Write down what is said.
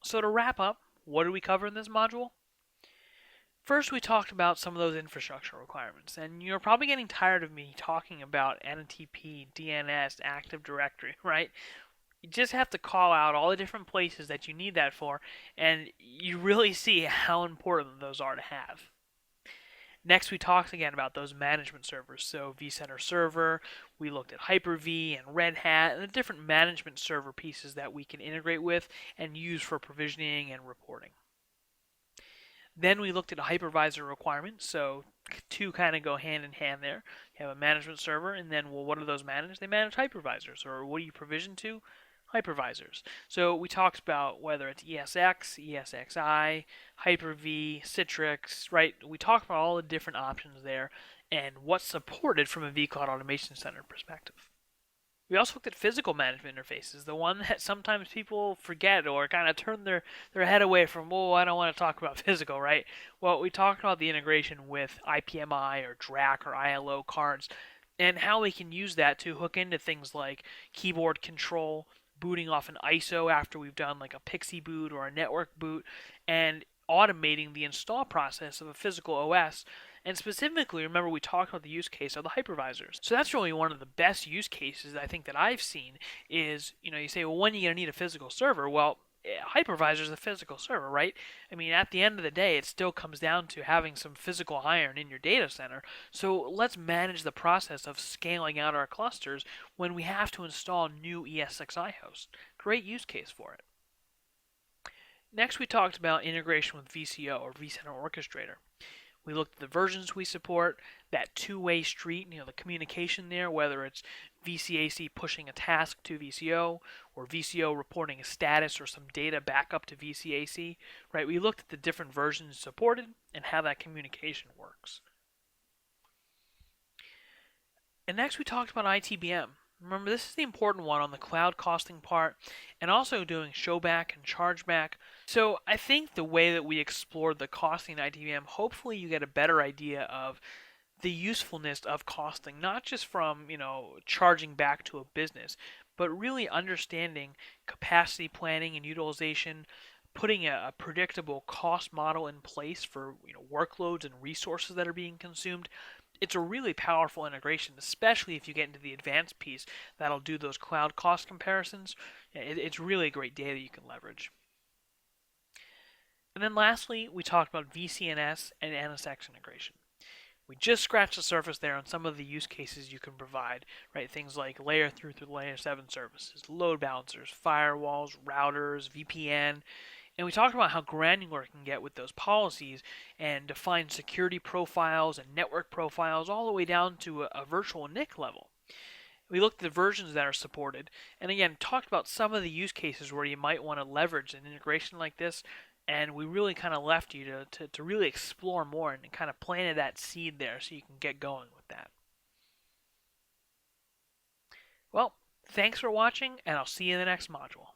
So to wrap up, what did we cover in this module? First, we talked about some of those infrastructure requirements, and you're probably getting tired of me talking about NTP, DNS, Active Directory, right? You just have to call out all the different places that you need that for, and you really see how important those are to have. Next, we talked again about those management servers. So vCenter Server, we looked at Hyper-V and Red Hat, and the different management server pieces that we can integrate with and use for provisioning and reporting. Then we looked at a hypervisor requirement. So two kind of go hand in hand there. You have a management server, and then, well, what do those manage? They manage hypervisors, or what do you provision to? Hypervisors. So we talked about whether it's ESX, ESXi, Hyper-V, Citrix, right? We talked about all the different options there and what's supported from a vCloud Automation Center perspective. We also looked at physical management interfaces, the one that sometimes people forget or kind of turn their head away from, oh, I don't want to talk about physical, right? Well, we talked about the integration with IPMI or DRAC or ILO cards and how we can use that to hook into things like keyboard control, booting off an ISO after we've done like a Pixie boot or a network boot, and automating the install process of a physical OS. And specifically, remember we talked about the use case of the hypervisors. So that's really one of the best use cases I think that I've seen is, you say, well, when are you going to need a physical server? Well, hypervisor is a physical server, right? I mean, at the end of the day, it still comes down to having some physical iron in your data center. So let's manage the process of scaling out our clusters when we have to install new ESXi hosts. Great use case for it. Next, we talked about integration with VCO or vCenter Orchestrator. We looked at the versions we support, that two-way street, the communication there, whether it's VCAC pushing a task to VCO or VCO reporting a status or some data back up to VCAC, right? We looked at the different versions supported and how that communication works. And next we talked about ITBM. Remember, this is the important one on the cloud costing part and also doing showback and chargeback. So I think the way that we explored the costing in ITBM, hopefully you get a better idea of the usefulness of costing, not just from, charging back to a business, but really understanding capacity planning and utilization, putting a predictable cost model in place for, workloads and resources that are being consumed. It's a really powerful integration, especially if you get into the advanced piece that'll do those cloud cost comparisons. It's really great data you can leverage. And then lastly, we talked about VCNS and NSX integration. We just scratched the surface there on some of the use cases you can provide, right? Things like layer through layer 7 services, load balancers, firewalls, routers, VPN. And we talked about how granular it can get with those policies and define security profiles and network profiles all the way down to a virtual NIC level. We looked at the versions that are supported, and again, talked about some of the use cases where you might want to leverage an integration like this, and we really kind of left you to really explore more and kind of planted that seed there so you can get going with that. Well, thanks for watching, and I'll see you in the next module.